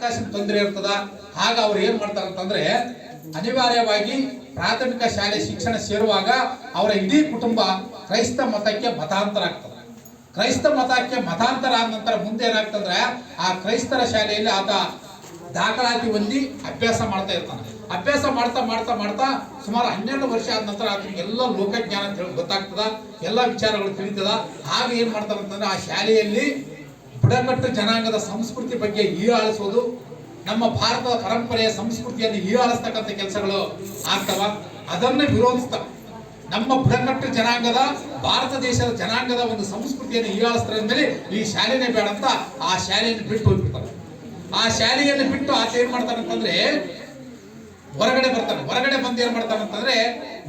ಹಣಕಾಸಿನ ತೊಂದರೆ ಇರ್ತದ. ಆಗ ಅವ್ರು ಏನ್ ಮಾಡ್ತಾರೆ ಅಂತಂದ್ರೆ ಅನಿವಾರ್ಯವಾಗಿ ಪ್ರಾಥಮಿಕ ಶಾಲೆ ಶಿಕ್ಷಣ ಸೇರುವಾಗ ಅವರ ಇಡೀ ಕುಟುಂಬ ಕ್ರೈಸ್ತ ಮತಕ್ಕೆ ಮತಾಂತರ ಆಗ್ತದೆ. ಕ್ರೈಸ್ತ ಮತಕ್ಕೆ ಮತಾಂತರ ಆದ ನಂತರ ಮುಂದೆ ಏನಾಗ್ತಂದ್ರೆ ಆ ಕ್ರೈಸ್ತರ ಶಾಲೆಯಲ್ಲಿ ಆತ ದಾಖಲಾತಿ ಹೊಂದಿ ಅಭ್ಯಾಸ ಮಾಡ್ತಾ ಇರ್ತಾನೆ. ಅಭ್ಯಾಸ ಮಾಡ್ತಾ ಮಾಡ್ತಾ ಮಾಡ್ತಾ ಸುಮಾರು 12 ವರ್ಷ ಆದ ನಂತರ ಆತನಿಗೆ ಎಲ್ಲ ಲೋಕಜ್ಞಾನ ಗೊತ್ತಾಗ್ತದ, ಎಲ್ಲ ವಿಚಾರಗಳು ತಿಳಿತದ. ಆಗ ಏನ್ ಮಾಡ್ತಾರೆ ಅಂತಂದ್ರೆ ಆ ಶಾಲೆಯಲ್ಲಿ ಬುಡಕಟ್ಟು ಜನಾಂಗದ ಸಂಸ್ಕೃತಿ ಬಗ್ಗೆ ಹೀಯಾಳಿಸೋದು, ನಮ್ಮ ಭಾರತದ ಪರಂಪರೆಯ ಸಂಸ್ಕೃತಿಯನ್ನು ಹೀಯಾಳಿಸ್ತಕ್ಕಂಥ ಕೆಲಸಗಳು ಆಗ್ತವ. ಅದನ್ನು ವಿರೋಧಿಸ್ತಾವ. ನಮ್ಮ ಬುಡಕಟ್ಟು ಜನಾಂಗದ ಭಾರತ ದೇಶದ ಜನಾಂಗದ ಒಂದು ಸಂಸ್ಕೃತಿಯನ್ನು ಹೀಯಾಳಿಸ್ತಾರೆ ಮೇಲೆ ಈ ಶಾಲೆನೇ ಬೇಡ ಅಂತ ಆ ಶಾಲೆಯನ್ನು ಬಿಟ್ಟು ಹೋಗ್ಬಿಡ್ತಾರೆ. ಆ ಶಾಲೆಯನ್ನು ಬಿಟ್ಟು ಆತ ಏನ್ ಮಾಡ್ತಾನೆ ಅಂತಂದ್ರೆ ಹೊರಗಡೆ ಬರ್ತಾನೆ. ಹೊರಗಡೆ ಬಂದು ಏನ್ ಮಾಡ್ತಾನೆ ಅಂತಂದ್ರೆ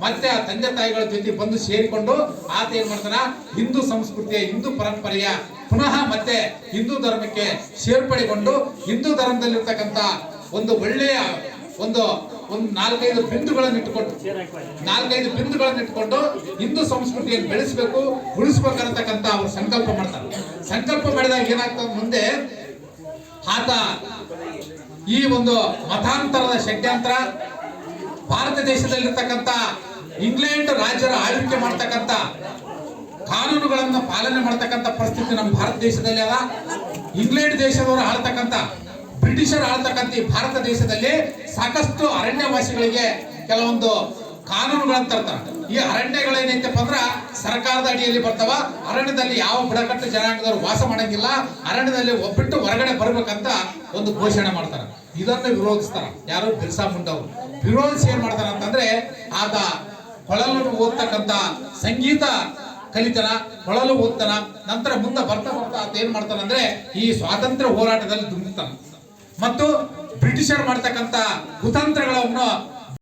ಮತ್ತೆ ಆ ತಂದೆ ತಾಯಿಗಳ ಜೊತೆ ಬಂದು ಸೇರಿಕೊಂಡು ಆತ ಏನ್ ಮಾಡ್ತಾನ ಹಿಂದೂ ಸಂಸ್ಕೃತಿಯ ಹಿಂದೂ ಪರಂಪರೆಯ ಪುನಃ ಮತ್ತೆ ಹಿಂದೂ ಧರ್ಮಕ್ಕೆ ಸೇರ್ಪಡೆಗೊಂಡು ಹಿಂದೂ ಧರ್ಮದಲ್ಲಿರ್ತಕ್ಕಂಥ ಒಂದು ಒಳ್ಳೆಯ ಒಂದು 4-5 ಬಿಂದುಗಳನ್ನು ಇಟ್ಟುಕೊಂಡು ಹಿಂದೂ ಸಂಸ್ಕೃತಿಯನ್ನು ಬೆಳೆಸಬೇಕು, ಉಳಿಸಬೇಕನ್ನತಕ್ಕಂಥ ಅವರು ಸಂಕಲ್ಪ ಮಾಡ್ತಾರೆ. ಸಂಕಲ್ಪ ಮಾಡಿದಾಗ ಏನಾಗ್ತದೆ ಮುಂದೆ ಆತ ಈ ಒಂದು ಮತಾಂತರದ ಷಡ್ಯಂತ್ರ, ಭಾರತ ದೇಶದಲ್ಲಿರ್ತಕ್ಕಂಥ ಇಂಗ್ಲೆಂಡ್ ರಾಜ್ಯರ ಆಳ್ವಿಕೆ ಮಾಡ್ತಕ್ಕಂಥ ಕಾನೂನುಗಳನ್ನು ಪಾಲನೆ ಮಾಡ್ತಕ್ಕಂಥ ಪರಿಸ್ಥಿತಿ ನಮ್ಮ ಭಾರತ ದೇಶದಲ್ಲಿ ಅದ. ಇಂಗ್ಲೆಂಡ್ ದೇಶದವರು ಆಳ್ತಕ್ಕಂಥ ಬ್ರಿಟಿಷರು ಆಳ್ತಕ್ಕಂಥ ಈ ಭಾರತ ದೇಶದಲ್ಲಿ ಸಾಕಷ್ಟು ಅರಣ್ಯವಾಸಿಗಳಿಗೆ ಕೆಲವೊಂದು ಕಾನೂನುಗಳನ್ನು ತರ್ತಾರೆ. ಈ ಅರಣ್ಯಗಳೇನೈತಪ್ಪ ಅಂದ್ರ ಸರ್ಕಾರದ ಅಡಿಯಲ್ಲಿ ಬರ್ತಾವ. ಅರಣ್ಯದಲ್ಲಿ ಯಾವ ಬುಡಕಟ್ಟು ಜನಾಂಗದವರು ವಾಸ ಮಾಡಂಗಿಲ್ಲ, ಅರಣ್ಯದಲ್ಲಿ ಒಬ್ಬಿಟ್ಟು ಹೊರಗಡೆ ಬರ್ಬೇಕಂತ ಒಂದು ಘೋಷಣೆ ಮಾಡ್ತಾರೆ. ಇದನ್ನು ವಿರೋಧಿಸ್ತಾರ ಯಾರು ಬಿರ್ಸಾ ಮುಂಡಾ ಅವರು. ವಿರೋಧಿಸಿ ಏನ್ ಮಾಡ್ತಾರ ಅಂತಂದ್ರೆ ಆತ ಕೊಳಲು ಓದ್ತಕ್ಕಂಥ ಸಂಗೀತ ಕಲಿತನ, ಕೊಳಲು ಓದ್ತಾನ. ನಂತರ ಮುಂದೆ ಬರ್ತಾ ಬರ್ತಾ ಆತ ಏನ್ ಮಾಡ್ತಾನ ಅಂದ್ರೆ ಈ ಸ್ವಾತಂತ್ರ್ಯ ಹೋರಾಟದಲ್ಲಿ ದುಂಬಿತಾನ ಮತ್ತು ಬ್ರಿಟಿಷರ್ ಮಾಡ್ತಕ್ಕಂಥ ಕುತಂತ್ರಗಳನ್ನು